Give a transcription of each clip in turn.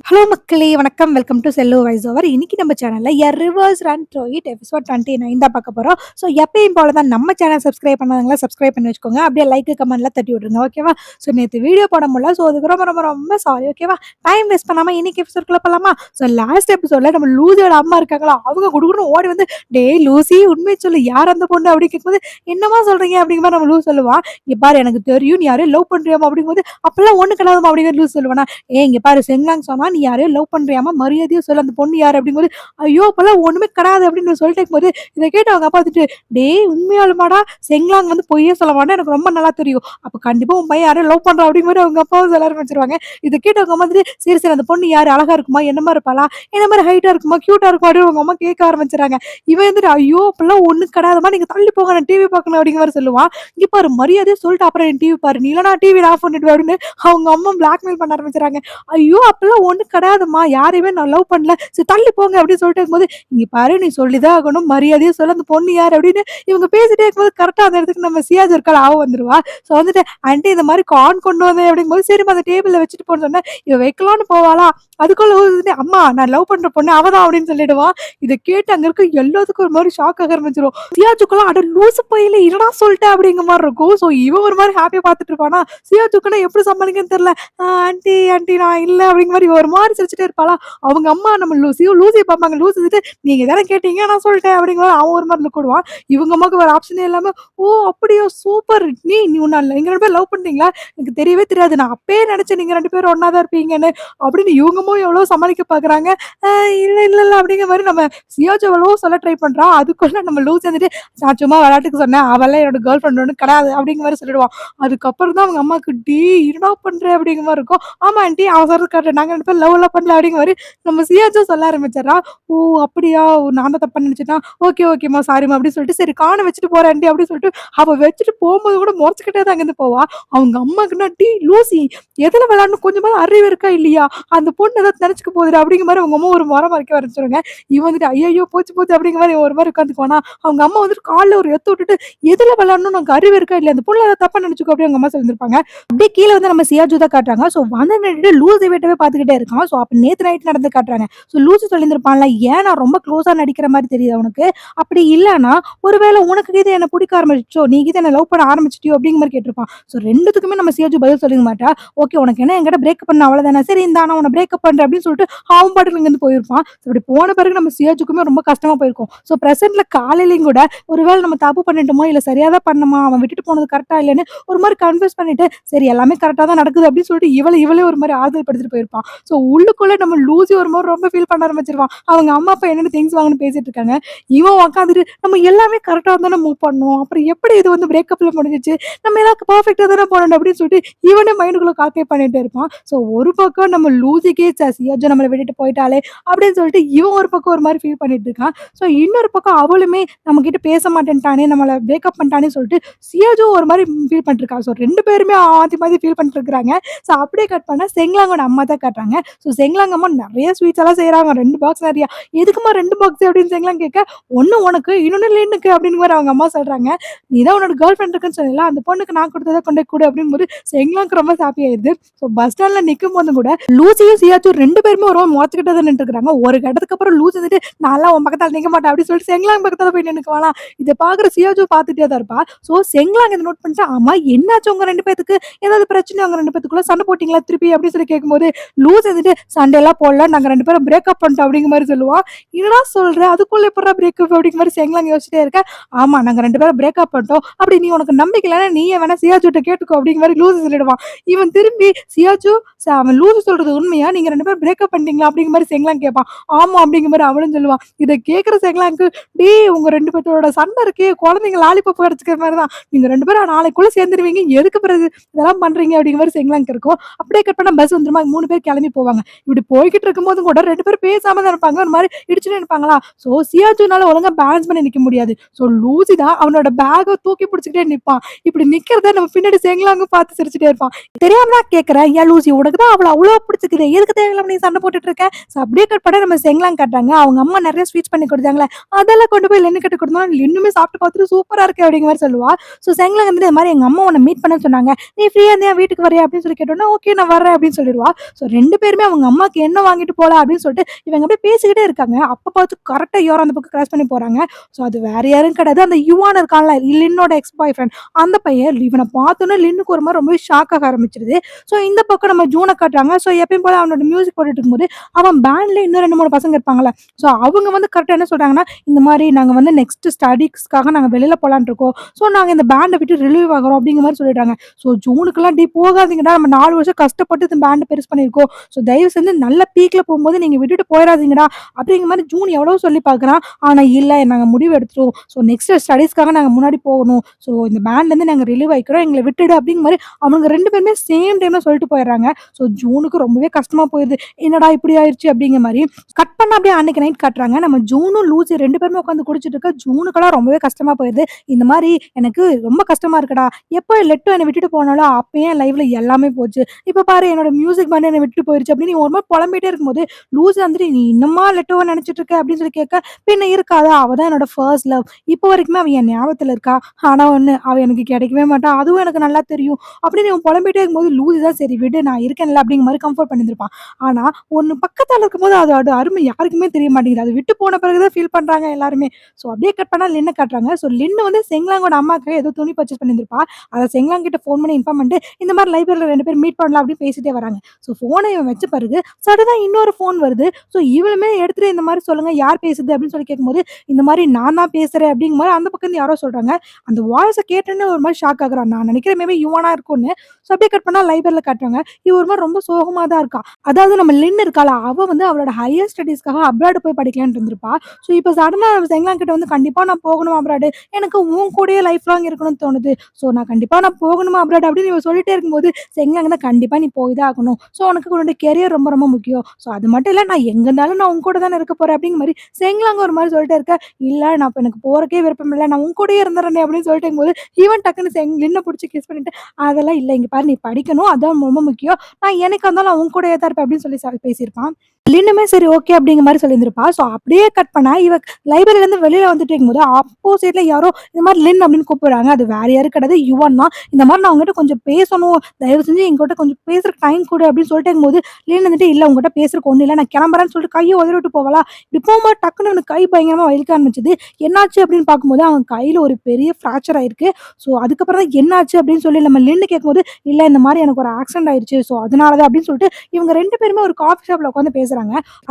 Hello மக்களே! வணக்கம். Welcome to Cello voice over. இன்னைக்கு நம்ம சேனல்ல reverse run through it episode 29 தான் பார்க்க போறோம். ஸோ எப்பயும் போல தான் நம்ம சேனல் சப்ஸ்கிரைப் பண்ணாதவங்களா சப்ஸ்கிரைப் பண்ணி வச்சுக்கோங்க. அப்படியே லைக், கமெண்ட்லாம் தட்டி விட்டுருங்க. ஓகேவா? ஸோ நேத்து வீடியோ போட முடியல. ஸோ அதுக்கு ரொம்ப ரொம்ப ரொம்ப சாரி. ஓகேவா? டைம் வேஸ்ட் பண்ணாம இன்னைக்கு எபிசோட்குள்ள போலாமா? ஸோ லாஸ்ட் எபிசோட்ல நம்ம லூசியோட அம்மா இருக்காங்களா, அவங்க குடுகுடுன்னு ஓடி வந்து, "டேய் லூசி உண்மைய சொல்லு. யார் அந்த பொண்ணு?" அப்படின்னு கேட்கும்போது, "என்னம்மா சொல்றீங்க?" அப்படிங்கிற மாரி நம்ம லூஸ் சொல்லுவா. "இங்க பாரு எனக்கு தெரியும். நீ யாரையோ லவ் பண்றியாம்மா" அப்படிங்கும்போது, "அப்பலாம் ஒண்ணும் கிடையாதும்மா" அப்படிங்கிற லூஸ் சொல்லுவானா. "ஏய் இங்க பாரு செங்லாங் சொன்னா நீ யாரையோ லவ் பண்றியாமா, மரியாதையா சொல்லு அந்த பொண்ணு யாரு?" அப்படிங்கும்போது, "ஐயோ! அப்பலாம் ஒண்ணுமே கிடையாது" அப்படின்னு சொல்லிட்டே இருக்கும்போது, இத கேட்டு அவங்க அப்பா வந்துட்டு, "டேய் உண்மையாலுமாடா செங்லாங் வந்து பொய்யே சொல்ல மாட்டான். எனக்கு ரொம்ப நல்லா தெரியும். அப்ப கண்டிப்பா உன் பையன் யாரையோ லவ் பண்றான்" அப்படிங்கும்போது அவங்க அப்பாவும் சொல்ல ஆரம்பிச்சுருவாங்க. இத கேட்டு அவங்க அம்மா வந்துட்டு, "சரி, சரி அந்த பொண்ணு யாரு? அழகா இருக்குமா? என்ன மாரி இருப்பாளா? என்ன மாரி ஹைட்டா இருக்குமா? கியூட்டா இருக்குமா?" அப்படின்னு அவங்க அம்மா கேட்க ஆரம்பிச்சுறாங்க. இவன் வந்துட்டு, "ஐயோ! அப்பலாம் ஒண்ணும் கிடையாதும்மா. நீங்க தள்ளி போங்க. நான் டிவி பார்க்கணும்" அப்படிங்கிற மாரி சொல்லுவான். "இங்க பாரு மரியாதையா சொல்லிட்டு அப்புறம் நீ டிவி பாரு. நீ இல்லன்னா டிவி ஆஃப் பண்ணிடுவேன்" அப்படின்னு அவங்க அம்மா பிளாக்மெயில் பண்ண ஆரம்பிச்சுறாங்க. ஐயோ! அப்பலாம் ஒண்ணும் கிடையாதும்மா. யாரையுமே நான் லவ் பண்ணல. சரி தள்ளி போங்க அப்படின்னு சொல்லிட்டு இருக்கும்போது, "இங்க பாரு நீ சொல்லி தான் ஆகணும். மரியாதையா சொல்லு அந்த பொண்ணு யாரு?" அப்படின்னு இவங்க பேசிட்டே இருக்கும்போது கரெக்ட்டா அந்த இடத்துக்கு நம்ம சியாஜ் இருக்காள அவ வந்துருவா. ஸோ வந்துட்டு, "ஆன்டி இந்த மாரி கார்ன் கொண்டு வந்தேன்" அப்படிங்கும்போது, சரிம்மா அந்த டேபிள்ல வச்சுட்டு போன்னு சொன்னேன். இவ வைக்கலான்னு போவாளா, அதுக்குள்ள வந்துட்டு, "அம்மா நான் லவ் பண்ற பொண்ணு அவ தான்" அப்படின்னு சொல்லிடுவா. இத கேட்டு அங்க இருக்க எல்லாத்துக்கும் ஒரு மாரி ஷாக் ஆக ஆரம்பிச்சுரும். சியாஜுக்குலாம் "அட லூசு பயலே என்னடா சொல்ட்ட" அப்படிங்கிற மாரி இருக்கும். ஸோ இவன் ஒரு மாரி ஹாப்பியா பார்த்துட்டு இருப்பானா, சியாஜுக்குன்னா எப்படி சமாளிக்கன்னு தெரியல. ஆன்டி ஆன்டி நான் இல்ல" அப்படிங்கிற மாரி ஒரு மாரி சிரிச்சுட்டே இருப்பாளா. அவங்க அம்மா நம்ம லூசிய பார்ப்பாங்க. லூசி வந்துட்டு, "நீங்க தானே கேட்டீங்க நான் சொல்ட்டேன்" அப்படிங்கிற மாரி அவன் ஒரு மாரி லுக் விடுவான். இவங்க அம்மாவுக்கு வேற ஆப்ஷனே இல்லாம, "ஓ! அப்படியா சூப்பர். நீ உன்ன நீங்க 2 பேரும் லவ் பண்றீங்களா? எனக்கு தெரியவே தெரியாது. நான் அப்பயே நெனச்சேன் நீங்க 2 பேரும் ஒண்ணா தான் இருப்பீங்கன்னு" அப்படின்னு இவங்க அம்மாவும் எவ்வளவோ சமாளிக்க பார்க்குறாங்க. "அ இல்ல இல்ல இல்ல" அப்படிங்கிற மாரி நம்ம சியாஜ் எவ்வளவோ சொல்ல ட்ரை பண்றா. அதுக்குள்ள நம்ம லூசி வந்துட்டு, "நான் சும்மா விளையாட்டுக்கு சொன்னேன். அவலாம் என்னோட கேர்ள் ஃப்ரெண்ட் ஒண்ணும் கிடையாது" அப்படிங்கிற மாரி சொல்லிடுவான். அதுக்கப்புறம் தான் அவங்க அம்மாவுக்கு, "டேய் என்னடா பண்ற?" அப்படிங்கிற மாரி இருக்கும். "ஆமா ஆன்டி அவன் சொல்றது கரெக்ட். நாங்க 2 பேரும் லவ்லாம் பண்ணல" அப்படிங்கிற மாரி நம்ம சியாச்சும் சொல்ல ஆரம்பிச்சர்றா. "ஓ! அப்படியா? ஓ! நான் தான் தப்பா நெனச்சுட்டேனா? ஓகே, ஓகேம்மா சாரிம்மா" அப்படின்னு சொல்லிட்டு, "சரி கான வச்சுட்டு போறேன் ஆன்டி" அப்படின்னு சொல்லிட்டு அவ வச்சுட்டு போம்போது கூட மொறச்சுக்கிட்டே தான் அங்கேருந்து போவா. அவங்க அம்மாக்குன்னா, "டேய் லூசி எதுல விளையாடணும் கொஞ்சமாவது அறிவு இருக்கா இல்லையா? அந்த பொண்ணு ஏதாவது நெனச்சுக்க போதுடா" அப்படிங்கிற மாரி அவங்க அம்மா ஒரு மொற மறைக்க ஆரம்பிச்சுருங்க. இவன் வந்துட்டு, "ஐயய்யோ! போச்சு போச்சு" அப்படிங்கிற மாரி ஒரு மாரி உட்காந்துக்குவானா, அவங்க அம்மா வந்துட்டு கால்ல ஒரு எத்து விட்டுட்டு, "எதுல விளையாடணும் உனக்கு அறிவு இருக்கா இல்லையா? அந்த பொண்ணு ஏதாவது தப்பா நெனச்சுக்கோ" அப்படின்னு அவங்க அம்மா சொல்லியிருந்திருப்பாங்க. அப்படியே கீழ வந்து நம்ம சியாஜு தான் காட்டுறாங்க. ஸோ வந்து நின்னுட்டு லூசி வேட்டவே பார்த்துக்கிட்டே இருக்கான். ஸோ அப்ப நேத்து நைட் நடந்தது காட்டுறாங்க. ஸோ லூசி சொல்லியிருந்திருப்பான்ல, "ஏன் நான் ரொம்ப க்ளோஸா நடிக்கிற மாரி தெரியுதா உனக்கு? அப்படி இல்லன்னா, ஒருவேள உனக்கு கீது என்ன புடிக்க ஆரம்பிச்சுச்சோ, நீ கீது என்ன லவ் பண்ண ஆரம்பிச்சுட்டியோ?" அப்படிங்கிற மாரி கேட்டிருப்பான். ஸோ 2த்துக்குமே நம்ம சியாஜு பதில் சொல்லிக்க மாட்டா. "ஓகே உனக்கு என்ன என்கிட்ட பிரேக்கப் பண்ண அவ்வளவுதானே? சரி இந்தா நான் உன்ன பிரேக்கப் பண்றேன்" அப்படின்னு சொல்லிட்டு அவன் பாட்டுக்கு இங்கேருந்து போயிருப்பான். ஸோ இப்படி போன பிறகு நம்ம சியாஜுக்குமே ரொம்ப கஷ்டமா போயிருக்கும். ஸோ பிரசன்ட்ல காலையிலயும் கூட, ஒருவேள நம்ம தப்பு பண்ணிட்டோமோ, இல்ல சரியா தான் பண்ணோமா, அவன் விட்டுட்டு போனது கரெக்ட்டா இல்லையான்னு ஒரு மாரி கன்ஃப்யூஸ் பண்ணிட்டு, சரி எல்லாமே கரெக்ட்டா தான் நடக்குது அப்படின்னு சொல்லிட்டு இவளே ஒரு மாரி ஆறுதல் படுத்திட்டு போயிருப்பான். ஸோ உள்ளுக்குள்ள நம்ம லூசி ஒரு மாரி ரொம்ப ஃபீல் பண்ண ஆரம்பிச்சுருவான். அவங்க அம்மா, அப்பா என்னென்ன திங்ஸ் வாங்கன்னு பேசிட்டு இருக்காங்க. இவன் உட்காந்துட்டு நம்ம எல்லாமே கரெக்ட்டா தானே மூவ் பண்ணோம். அப்புறம் எப்படி இது வந்து பிரேக்கப்ல முடிஞ்சுச்சு? நம்ம எல்லாம் பெர்ஃபெக்ட்டா தானே போனோம் அப்படின்னு சொல்லிட்டு இவனே மைண்டுக்குள்ள கால்குலேட் பண்ணிட்டே இருப்பான். ஸோ ஒரு பக்கம் நம்ம லூசிக்கே சியாஜ் நம்மள விட்டுட்டு போயிட்டாளே அப்படின்னு சொல்லிட்டு இவன் ஒரு பக்கம் ஒரு மாரி ஃபீல் பண்ணிட்டு இருக்கான். ஸோ இன்னொரு பக்கம் அவளுமே நம்மகிட்ட பேச மாட்டேன்ட்டானே, நம்மள பிரேக்கப் பண்ணிட்டானே சொல்லிட்டு சியாஜும் ஒரு மாரி ஃபீல் பண்ணிட்டு இருக்கா. ஸோ 2 பேருமே மாத்தி மாத்தி ஃபீல் பண்ணிட்டு இருக்கிறாங்க. ஸோ அப்படியே கட் பண்ணா செங்லாங்கோட அம்மா தான் காட்டுறாங்க. ஸோ செங்லாங் அம்மா நெறைய ஸ்வீட்ஸ் எல்லாம் செய்றாங்க. 2 பாக்ஸ் நெறைய. "எதுக்கும்மா 2 பாக்ஸ்?" அப்படின்னு செங்லாங் கேட்க, "ஒண்ணு உனக்கு, இன்னொன்னு லின்னுக்கு" அப்படின்னு வேற அவங்க அம்மா சொல்றாங்க. "நீ தான் உன்னோட கேர்ள் ஃப்ரெண்ட் இருக்குன்னு சொன்னேல்ல, அந்த பொண்ணுக்கு நான் குடுத்தத கொண்டு போய் குடு" அப்படிங்கும்போது செங்லாங்க்கு ரொம்ப ஹாப்பி ஆயிடுது. ஸோ பஸ் ஸ்டாண்ட்ல நிக்கும்போதும் கூட லூசியும், சியாச்சும் 2 பேருமே ஒரு மாரி மொறச்சுக்கிட்டே தான் நின்னுட்டுருக்காங்க. ஒரு கட்டத்துக்கு அப்புறம் லூசி வந்துட்டு, "நான்லாம் உன் பக்கத்துல நிக்க மாட்டேன்" அப்படின்னு சொல்லிட்டு செங்லாங் பக்கத்துல போய் நின்னுக்குவாளா. இத பார்க்குற சியாச்சு பார்த்துட்டே தான் இருப்பா. ஸோ செங்லாங் இத நோட் பண்ணிட்டு, "ஆமா என்னாச்சு உங்க 2 பேத்துக்கு? ஏதாவது பிரச்சனையா உங்க 2 பேத்துக்குள்ள? சண்டை போட்டீங்களா திருப்பி?" அப்படின்னு சொல்லி கேட்கும்போது, லூஸ் வந்துட்டு, "சண்டைலாம் போடல. நாங்க 2 பேரும் பிரேக்கப் பண்ணிட்டோம்" அப்படிங்கிற மாரி சொல்லுவா. "என்னடா சொல்ற? அதுக்குள்ள எப்புட்றா பிரேக்கப்?" அப்படிங்கிற மாரி செங்லாங் யோசிச்சுட்டே இருக்க. "ஆமா நாங்க 2 பேரும் பிரேக்கப் பண்ணிட்டோம். அப்படி நீ உனக்கு நம்பிக்கை இல்லன்னா நீயே வேணா சியாச்சுட்ட கேட்டுக்கோ" அப்படிங்கிற மாரி லூசு சொல்லிடுவான். இவன் திரும்பி, "சியாச்சு அவன் லூசு சொல்றது உண்மையா? நீங்க 2 பேரும் பிரேக்கப் பண்ணிட்டீங்களா?" அப்படிங்கிற மாரி செங்லாங் கேட்பான். "ஆமா" அப்படிங்கிற மாரி அவளும் சொல்லுவா. இத கேட்கிற செங்லாங்க்கு, "டேய் உங்க 2 பேத்தோட சண்டை இருக்கே, குழந்தைங்க லாலிபாப் கடிச்சுக்கிற மாரி தான். நீங்க 2 பேரும் நாளைக்குள்ள சேர்ந்துருவீங்க. எதுக்கு பிறகு இதெல்லாம் பண்றீங்க?" அப்படிங்கிற மாரி செங்லாங்க்கு இருக்கும். அப்படியே கட் பண்ணா பஸ் வந்துருமா, 3 பேர் கிளம்பி போவாங்க. இப்படி போய்க்கிட்டு இருக்கும்போதும் கூட 2 பேரும் பேசாம தான் இருப்பாங்க. ஒரு மாரி இடிச்சுட்டே இருப்பாங்களா. ஸோ சியாச்சுனால ஒழுங்கா பேலன்ஸ் பண்ணி நிக்க முடியாது. ஸோ லூசி தான் அவனோட பேக்க தூக்கி பிடிச்சுக்கிட்டே நிப்பான். இப்படி நிக்கிறத நம்ம பின்னாடி செங்லாங்கும் பார்த்து சிரிச்சுட்டே இருப்பான். தெரியாம தான் கேட்கிறேன். "ஏன் லூசி உனக்கு தான் அவள அவ்ளோ பிடிச்சுக்குதே. எதுக்கு தேவையில்லாம நீ சண்டை போட்டுட்டு இருக்க?" ஸோ அப்படியே கட் பண்ணா நம்ம செங்லாங் காட்டுறாங்க. அவங்க அம்மா நெறைய ஸ்வீட்ஸ் பண்ணி குடுத்தாங்கல்ல, அதெல்லாம் கொண்டு போய் லென்னு கிட்ட குடுத்தோம். லின்னுமே சாப்பிட்டு பார்த்துட்டு சூப்பரா இருக்கு அப்படிங்கிற மாரி சொல்லுவா. ஸோ செங்லாங் வந்துட்டு, "இந்த மாரி எங்க அம்மா உன்ன மீட் பண்ண சொன்னாங்க. நீ ஃப்ரீயா இருந்தியா வீட்டுக்கு வரியா?" அப்படின்னு சொல்லி கேட்டோனே, "ஓகே நான் வர்றேன்" அப்படின்னு சொல்லிருவா. ஸோ 2 பேருமே ரெண்டுமே அவங்க அம்மாக்கு என்ன வாங்கிட்டு போலாம் அப்படின்னு சொல்லிட்டு இவங்க அப்படியே பேசிக்கிட்டே இருக்காங்க. அப்ப பார்த்து கரெக்ட்டா யாரோ அந்த பக்கம் கிராஸ் பண்ணி போறாங்க. ஸோ அது வேற யாரும் கிடையாது. அந்த யுவான் இருக்கான்ல, லின்னோட எக்ஸ் பாய் ஃப்ரெண்ட். அந்த பையன் இவன பார்த்தோனே லின்னுக்கு ஒரு மாரி ரொம்பவே ஷாக் ஆக ஆரம்பிச்சுருது. ஸோ இந்த பக்கம் நம்ம ஜூன காட்டுறாங்க. ஸோ எப்பயும் போல அவனோட மியூசிக் போட்டுட்டு இருக்கும்போது, அவன் பேண்ட்ல இன்னும் 2, 3 பசங்க இருப்பாங்கல்ல. ஸோ அவங்க வந்து கரெக்ட்டா என்ன சொல்றாங்கன்னா, இந்த மாரி நாங்க வந்து நெக்ஸ்ட் ஸ்டடீஸ்க்காக நாங்க வெளில போலான்ட்டு இருக்கோம். ஸோ நாங்க இந்த பேண்ட விட்டு ரிலீவ் ஆகுறோம் அப்படிங்கிற மாரி சொல்லிட்டாங்க. ஸோ ஜூனுக்குலாம் டேய் போகாதீங்கடா, நம்ம 4 வருஷம் கஷ்டப்பட்டு இந்த பேண்ட பெருசு பண்ணியிருக்கோம். ஸோ தயவு செஞ்சு நல்ல பீக்ல போம்போது நீங்க விட்டுட்டு போயிறாதீங்கடா அப்படிங்கிற மாரி ஜூன் எவ்வளவோ சொல்லி பார்க்குறான். ஆனா இல்ல நாங்க முடிவு எடுத்துட்டோம். ஸோ நெக்ஸ்ட் ஸ்டடீஸ்க்காக நாங்க முன்னாடி போகணும். ஸோ இந்த பேண்ட்லேருந்து நாங்க ரிலீவ் ஆயிக்கிறோம். எங்கள விட்டுடு அப்படிங்கிற மாரி அவனுங்க 2 பேருமே சேம் டைம்ல சொல்லிட்டு போயிடுறாங்க. ஸோ ஜூனுக்கு ரொம்பவே கஷ்டமா போயிருது. என்னடா இப்படி ஆயிருச்சு அப்படிங்கிற மாரி. கட் பண்ணா அப்படியே அன்னைக்கு நைட் காட்டுறாங்க. நம்ம ஜூனும், லூசி 2 பேருமே உட்காந்து குடிச்சிட்டு இருக்க. ஜூனுக்கெல்லாம் ரொம்பவே கஷ்டமா போயிருது. இந்த மாரி எனக்கு ரொம்ப கஷ்டமா இருக்குடா. எப்போ லெட்டு என்ன விட்டுட்டு போனாலோ அப்பயே என் லைஃப்ல எல்லாமே போச்சு. இப்ப பாரு என்னோட மியூசிக் பேண்ட் என்ன விட்டுட்டு போயிருச்சு அப்படின்னு ஒரு மாரி புலம்பிட்டே இருக்கும்போது, லூசி வந்துட்டு நீ இன்னுமா லெட்டுவ நினைச்சிட்டு இருக்க அப்படின்னு சொல்லி கேட்க, பின்ன இருக்காதா அவ தான் என்னோட ஃபர்ஸ்ட் லவ். இப்போ வரைக்குமே அவ என் ஞாபகத்துல இருக்கா. ஆனா ஒண்ணு அவ எனக்கு கிடைக்கவே மாட்டா. அதுவும் எனக்கு நல்லா தெரியும். அப்படின்னு இவன் புலம்பிட்டே இருக்கும்போது லூசி தான் சரி விடு நான் இருக்கேன்ல அப்படிங்கிற மாரி கம்ஃபோர்ட் பண்ணியிருந்திருப்பான். ஆனா ஒண்ணு பக்கத்தால இருக்கும்போது அதோட அருமை யாருக்குமே தெரிய மாட்டேங்குது. அது விட்டு போன பிறகு தான் ஃபீல் பண்றாங்க எல்லாருமே. ஸோ அப்படியே கட் பண்ணா லின்ன காட்டுறாங்க. ஸோ லின்னு வந்து செங்லாங்கோட அம்மாக்கு ஏதோ துணி பர்ச்சேஸ் பண்ணியிருந்திருப்பா. அத செங்லாங் கிட்ட ஃபோன் பண்ணி இன்ஃபார்ம் பண்ணிட்டு, இந்த மாரி லைப்ரரில 2 பேரும் மீட் பண்ணலாம் அப்படின்னு பேசிட்டே வராங்க. ஸோ ஃபோன இவன் வச்ச பிறகு சடனா இன்னொரு ஃபோன் வருது. ஸோ இவளுமே எடுத்துட்டு இந்த மாரி சொல்லுங்க யார் பேசுது அப்படின்னு சொல்லி கேட்கும்போது, இந்த மாரி நான் தான் பேசுறேன் அப்படிங்கிற மாரி அந்த பக்கம் இருந்து யாரோ சொல்றாங்க. அந்த வாய்ஸ கேட்டோனே ஒரு மாரி ஷாக் ஆகுறான். நான் நினைக்கிறேன் மேபி யுவானா இருக்கும்னு. ஸோ அப்படியே கட் பண்ணா லைப்ரரில காட்டுறாங்க. இவ ஒரு மாரி ரொம்ப சோகமா தான் இருக்கா. அதாவது நம்ம லின் இருக்காளா, அவ வந்து அவளோட ஹையர் ஸ்டடீஸ்க்காக அப்ராட் போய் படிக்கலான்ட்டு இருந்திருப்பா. ஸோ இப்ப சடனா செங்லாங் கிட்ட வந்து கண்டிப்பா நான் போகணும் அப்ராடு. எனக்கு உன் கூடயே லைஃப் லாங் இருக்கணும்னு தோணுது. ஸோ நான் கண்டிப்பா நான் போகணுமா அப்ராட் அப்படின்னு இவ சொல்லிட்டே இருக்கும்போது, செங்லாங் தான் கண்டிப்பா நீ போய் தான் ஆகணும். ஸோ உனக்கு உன்னோட கெரியர் ரொம்ப ரொம்ப முக்கியம். ஸோ அது மட்டும் இல்ல நான் எங்க இருந்தாலும் நான் உன் கூட தானே இருக்க போறேன் அப்படிங்கிற மாரி செங்லாங் ஒரு மாரி சொல்லிட்டே இருக்க, இல்ல நான் இப்ப எனக்கு போறக்கே விருப்பம் இல்ல. நான் உன் கூடயே இருந்துறேனே அப்படின்னு சொல்லிட்டு இருக்கும்போது, இவன் டக்குன்னு லின்ன புடிச்சு கிஸ் பண்ணிட்டு, அதெல்லாம் இல்ல இங்க பாரு நீ படிக்கணும். அதான் ரொம்ப முக்கியம். நான் என்னைக்கா இருந்தாலும் நான் உன் கூடயே தான் இருப்பேன் அப்படின்னு சொல்லி பேசியிருப்பான். லின்னுமே சரி ஓகே அப்படிங்கிற மாரி சொல்லியிருந்திருப்பா. ஸோ அப்படியே கட் பண்ணா இவ லைப்ரரிலருந்து வெளியில வந்துட்டு இருக்கும்போது, ஆப்போசிட்ல யாரோ இந்த மாரி லின் அப்படின்னு கூப்பிடுறாங்க. அது வேற யாரும் கிடையாது யுவன் தான். இந்த மாரி நான் உன்கிட்ட கொஞ்சம் பேசணும். தயவு செஞ்சு என்கிட்ட கொஞ்சம் பேசுறதுக்கு டைம் குடு அப்படின்னு சொல்லிட்டே இருக்கும்போது, லின் வந்துட்டு இல்ல உன்கிட்ட பேசுறதுக்கு ஒண்ணும் இல்ல. நான் கிளம்புறேன்னு சொல்லிட்டு கைய உதறி விட்டு போவாளா, இப்படி போகும்போது டக்குனு இவனுக்கு கை பயங்கரமா வலிக்க ஆரம்பிச்சது. என்னாச்சு அப்படின்னு பார்க்கும்போது, அவன் கையில ஒரு பெரிய ஃப்ராக்சர் ஆயிருக்கு. ஸோ அதுக்கப்புறம் தான் என்னாச்சு அப்படின்னு சொல்லி நம்ம லின்னு கேட்கும்போது, இல்ல இந்த மாரி எனக்கு ஒரு ஆக்சிடென்ட் ஆயிருச்சு. ஸோ அதனால தான் அப்படின்னு சொல்லிட்டு இவங்க 2 பேருமே ஒரு காஃபி ஷாப்ல உட்காந்து பேசுறாங்க.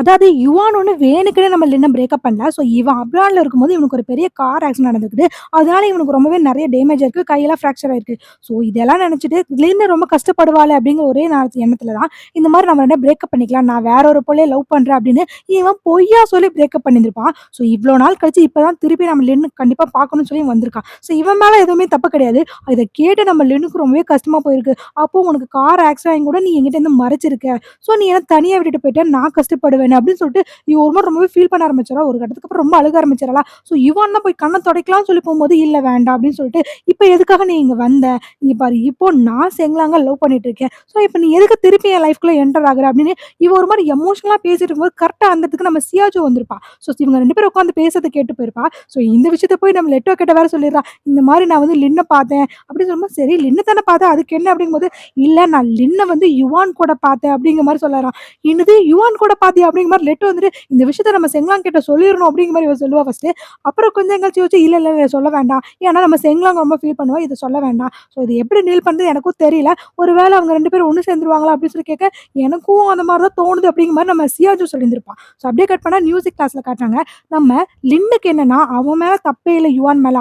அதாவது யுவான் ஒண்ணு வேணுக்குன்னே நம்ம லின்ன பிரேக்கப் பண்ணல. ஸோ இவன் அப்ராட்ல இருக்கும்போது இவனுக்கு ஒரு பெரிய கார் ஆக்சிடென்ட் நடந்திருக்குது. அதனால இவனுக்கு ரொம்பவே நெறைய டேமேஜ் இருக்கு. கையெல்லாம் ஃப்ராக்சர் ஆயிருக்கு. ஸோ இதெல்லாம் நினைச்சுட்டு லின்னு ரொம்ப கஷ்டப்படுவாளே அப்படிங்கிற ஒரே எண்ணத்துல தான் இந்த மாரி நம்ம 2 பிரேக்கப் பண்ணிக்கலாம். நான் வேற ஒரு புள்ளைய லவ் பண்றேன் அப்படின்னு இவன் பொய்யா சொல்லி பிரேக்கப் பண்ணியிருந்திருப்பான். ஸோ இவ்ளோ நாள் கழிச்சு இப்பதான் திருப்பி நம்ம லின்னு கண்டிப்பா பார்க்கணும்னு சொல்லி வந்திருக்கான். ஸோ இவன் மேல எதுவுமே தப்பு கிடையாது. இத கேட்டு நம்ம லின்னுக்கு ரொம்பவே கஷ்டமா போயிருக்கு. அப்போ உனக்கு கார் ஆக்சிடென்ட் ஆயும் கூட நீ என்கிட்ட இருந்து மறைச்சிருக்க. ஸோ நீ என்ன தனியா விட்டுட்டு போயிட்ட. நான் கஷ்டப்படுவேனே அப்படின்னு சொல்லிட்டு இவ ஒரு மாரி ரொம்பவே ஃபீல் பண்ண ஆரம்பிச்சுறா. ஒரு கட்டத்துக்கு அப்புறம் ரொம்ப அழுக ஆரம்பிச்சுறா. ஸோ இவன் தான் போய் கண்ண துடைக்கலாம்னு சொல்லி போம்போது, இல்ல வேண்டாம் அப்படின்னு சொல்லிட்டு, இப்ப எதுக்காக நீ இங்க வந்த? இங்க பாரு இப்போ நான் செங்லாங்க லவ் பண்ணிட்டு இருக்கேன். ஸோ இப்ப நீ எதுக்கு திருப்பி என் லைஃப்குள்ள என்டர் ஆகுற அப்படின்னு இவ ஒரு மாரி எமோஷனலா பேசிட்டு இருக்கும்போது கரெக்ட்டா அந்த இடத்துக்கு நம்ம சியாஜு வந்திருப்பா. ஸோ இவங்க 2 பேரும் உட்கார்ந்து பேசுறத கேட்டு போயிருப்பா. ஸோ இந்த விஷயத்த போய் நம்ம லெட்டோ கிட்ட வேற சொல்லிடுறா. இந்த மாரி நான் வந்து லின்ன பார்த்தேன் அப்படின்னு சொல்லும்போது, சரி லின்ன தானே பார்த்தேன் அதுக்கு என்ன அப்படிங்கும்போது, இல்ல நான் லின்ன வந்து யுவான் கூட பார்த்தேன் அப்படிங்கிற மாரி சொல்லறான். என்னது யுவான் கூட பார்த்தியா அப்படிங்கிற மாரி லெட்டோ வந்துட்டு இந்த விஷயத்த நம்ம செங்லாங் கிட்ட சொல்லிரணும் அப்படிங்கிற மாரி இவ சொல்லுவா ஃபர்ஸ்ட்டு. அப்புறம் கொஞ்சம் கழிச்சு யோசிச்சு இல்ல, இல்ல, இல்ல சொல்ல வேண்டாம். ஏன்னா நம்ம செங்லாங் ரொம்ப ஃபீல் பண்ணுவா. இத சொல்ல வேண்டாம். ஸோ இது எப்படி டீல் பண்றது எனக்கும் தெரியல. ஒரு வேள அவங்க 2 பேரும் ஒண்ணு சேர்ந்துருவாங்களா அப்படின்னு சொல்லி கேட்க, எனக்கும் அந்த மாரி தான் தோணுது அப்படிங்கிற மாரி நம்ம சியாஜு சொல்லியிருந்திருப்பா. ஸோ அப்படியே கட் பண்ணா மியூசிக் கிளாஸ்ல காட்டுறாங்க. நம்ம லின்னுக்கு என்னன்னா, அவன் மேல தப்பே இல்ல யுவான் மேல.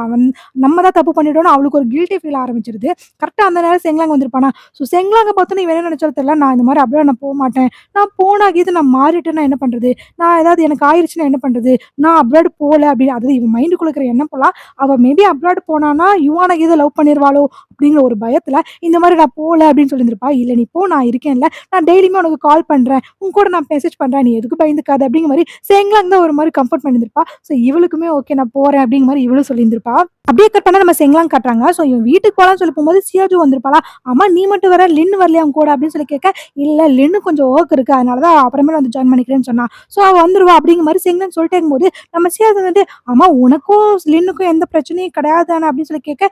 நம்ம தான் தப்பு பண்ணிட்டோம்னு அவளுக்கு ஒரு கில்ட்டி ஃபீல் ஆரம்பிச்சிருது. கரெக்ட்டா அந்த நேரம் செங்லாங் வந்திருப்பானா. ஸோ செங்லாங்க பார்த்தோனே இவ என்ன நினைச்சாலும் தெரியல. நான் இந்த மாரி அப்ராட் நான் போமாட்டேன். நான் போனா கீது நான் மாறிட்டேன்னா என்ன பண்றது? நான் ஏதாவது எனக்கு ஆயிருச்சுன்னா என்ன பண்றது? நான் அப்ராட் போல அப்படின்னு அதாவது இவன் மைண்டுக்குள்ள இருக்கிற எண்ணம் போலாம். அவ மேபி அப்ராட் போனான்னா யுவான கீது லவ் பண்ணிருவாளோ அப்படிங்கிற ஒரு பயத்துல இந்த மாரி நான் போல அப்படின்னு சொல்லியிருந்திருப்பா. இல்ல நீ போ நான் இருக்கேன்ல. நான் டெய்லியுமே உனக்கு கால் பண்றேன். உன் கூட நான் மெசேஜ் பண்றேன். நீ எதுக்கும் பயந்துக்காத அப்படிங்கிற மாரி செங்லாங் தான் ஒரு மாரி கம்ஃபோர்ட் பண்ணியிருந்திருப்பா. ஸோ இவளுக்குமே ஓகே நான் போறேன் அப்படிங்கிற மாரி இவளும் சொல்லியிருந்திருப்பா. அப்படியே கட் பண்ணா நம்ம செங்லாங் காட்டுறாங்க. ஸோ இவன் வீட்டுக்கு போலான்னு சொல்லி போகும்போது சியாஜு வந்திருப்பாளா. ஆமா நீ மட்டும் வர லின் வரலையா உன் கூட அப்படின்னு சொல்லி கேட்க, இல்ல லின்னு கொஞ்சம் வொர்க் இருக்கு. அதனால தான் அப்புறமே வந்து ஜாயின் பண்ணிக்கிறேன்னு சொன்னா. ஸோ அவ வந்துருவா அப்படிங்கிற மாரி செங்கன்னு சொல்லிட்டே இருக்கும்போது, நம்ம சியாஸ் வந்துட்டு, "ஆமா உனக்கும் லின்னுக்கும் எந்த பிரச்சனையும் கிடையாது தானே?" அப்படின்னு சொல்லி கேட்க,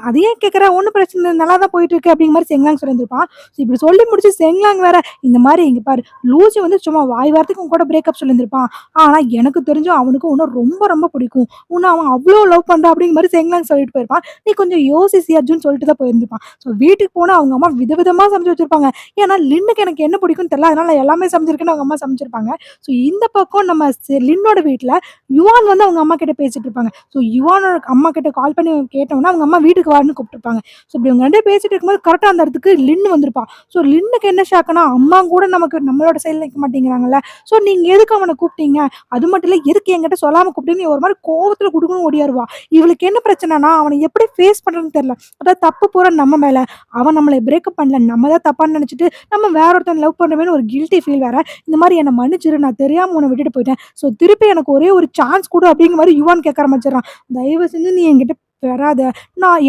அது ஏன் கேட்குற? ஒண்ணும் பிரச்சனை இல்ல. நல்லா தான் போயிட்டு இருக்கு." அப்படிங்கிற மாரி செங்லாங் சொல்லியிருந்திருப்பான். ஸோ இப்படி சொல்லி முடிச்சு செங்லாங் வேற, இந்த மாரி இங்க பாரு லூசி வந்து சும்மா வாய் வார்த்தைக்கு உன் கூட பிரேக்கப் சொல்லியிருந்திருப்பான். ஆனா எனக்கு தெரிஞ்சும் அவனுக்கு உன்ன ரொம்ப ரொம்ப பிடிக்கும். உன்ன அவன் அவ்ளோ லவ் பண்றான் அப்படிங்கிற மாரி செங்லாங் சொல்லிட்டு போயிருப்பான். நீ கொஞ்சம் யோசி அர்ஜுன் சொல்லிட்டு தான் போயிருந்திருப்பான். ஸோ வீட்டுக்கு போனா அவங்க அம்மா விதவிதமா சமைச்சு வச்சிருப்பாங்க. ஏன்னா லின்னுக்கு எனக்கு என்ன பிடிக்கும்னு தெரியல. அதனால நான் எல்லாமே சமைச்சிருக்கேன்னு அவங்க அம்மா சமைச்சிருப்பாங்க. ஸோ இந்த பக்கம் நம்ம லின்னோட வீட்ல யுவான் வந்து அவங்க அம்மா கிட்ட பேசிட்டு இருப்பாங்க. ஸோ யுவானோட அம்மா கிட்ட கால் பண்ணி கேட்டோம்னா, அவங்க அம்மா வீட்டுக்கு வான்னு கூப்பிட்டுருப்பாங்க. ஸோ இப்படி இவங்க 2 பேரும் பேசிட்டு இருக்கும்போது கரெக்ட்டா அந்த இடத்துக்கு லின்னு வந்திருப்பா. ஸோ லின்னுக்கு என்ன ஷாக்குன்னா, அம்மா கூட நமக்கு நம்மளோட சைடுல நிக்க மாட்டேங்கிறாங்கல்ல. ஸோ நீங்க எதுக்கு அவன கூப்பிட்டீங்க? அது மட்டும் இல்ல எதுக்கு என்கிட்ட சொல்லாம கூப்பிட்டீங்கன்னு ஒரு மாரி கோவத்துல குடுகுடுன்னு ஓடியாருவா. இவளுக்கு என்ன பிரச்சனைனா, அவன எப்படி ஃபேஸ் பண்றதுன்னு தெரியல. அதாவது தப்பு பூரா நம்ம மேல. அவன் நம்மள பிரேக்கப் பண்ணல. நம்ம தான் தப்பான்னு நெனச்சுட்டு, நம்ம வேற ஒருத்தன லவ் பண்றோமேன்னு ஒரு கில்ட்டி ஃபீல் வேற. இந்த மாரி என்ன மன்னிச்சிரு. நான் தெரியாம உன்ன விட்டுட்டு போயிட்டேன். ஸோ திருப்பி எனக்கு ஒரே ஒரு சான்ஸ் குடு அப்படிங்கிற மாரி யுவான் கேட்க ஆரம்பிச்சுடுறான். தயவு செஞ்சு நீ என்கிட்ட வராத.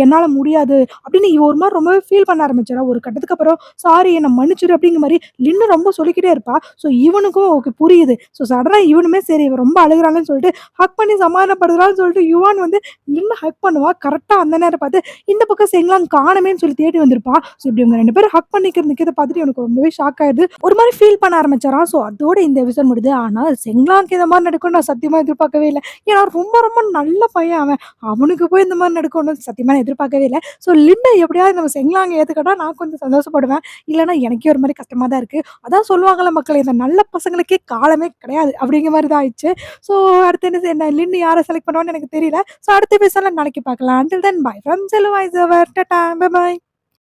என்னால முடியாது அப்படின்னு இவ ஒரு மாரி ரொம்பவே ஃபீல் பண்ண ஆரம்பிச்சுறா. ஒரு கட்டத்துக்கு அப்புறம் சாரி என்ன மன்னிச்சிரு அப்படிங்கிற மாரி லின்னு ரொம்ப சொல்லிக்கிட்டே இருப்பா. ஸோ இவனுக்கும் ஓகே புரியுது. ஸோ சடனா இவனுமே சரி இவ ரொம்ப அழுகுறான்னு சொல்லிட்டு ஹக் பண்ணி சமாதானப்படுத்துறான்னு சொல்லிட்டு யுவான் வந்து லின்ன ஹக் பண்ணுவா. கரெக்ட்டா அந்த நேரம் பார்த்து இந்த பக்கம் செங்லாங் காணோமேன்னு சொல்லி தேடி வந்திருப்பா. ஸோ இப்படி இவங்க 2 பேரும் ஹக் பண்ணிக்கிற நிக்கிறத பார்த்துட்டு எனக்கு ரொம்பவே ஷாக் ஆயிடுது. ஒரு மாரி ஃபீல் பண்ண ஆரம்பிச்சாராம். ஸோ அதோட இந்த எபிசோட் முடியுது. ஆனா செங்லாங்க்கு இந்த மாரி நடக்கும்னு நான் சத்தியமா எதிர்பார்க்கவே இல்ல. ஏன்னா ரொம்ப ரொம்ப நல்ல பையன் அவன். அவனுக்கு போய் இந்த மாரி நடக்கும்னு சத்தியமா நான் எதிர்பார்க்கவே இல்ல. ஸோ லின்ன எப்படியாவது நம்ம செங்லாங்க ஏத்துக்கிட்டா நான் கொஞ்சம் சந்தோஷப்படுவேன். இல்லன்னா எனக்கே ஒரு மாரி கஷ்டமா தான் இருக்கு. அதான் சொல்லுவாங்கல்ல மக்களே, இந்த நல்ல பசங்களுக்கே காலமே கிடையாது. அப்படிங்கிற மாரி தான் ஆயிடுச்சு. ஸோ அடுத்து என்ன லின் யார செலக்ட் பண்ணுவான்னு எனக்கு தெரியல. ஸோ அடுத்த எபிசோட்ல நாளைக்கு பார்க்கலாம். Until then bye from Selva is over. Tata. Bye by.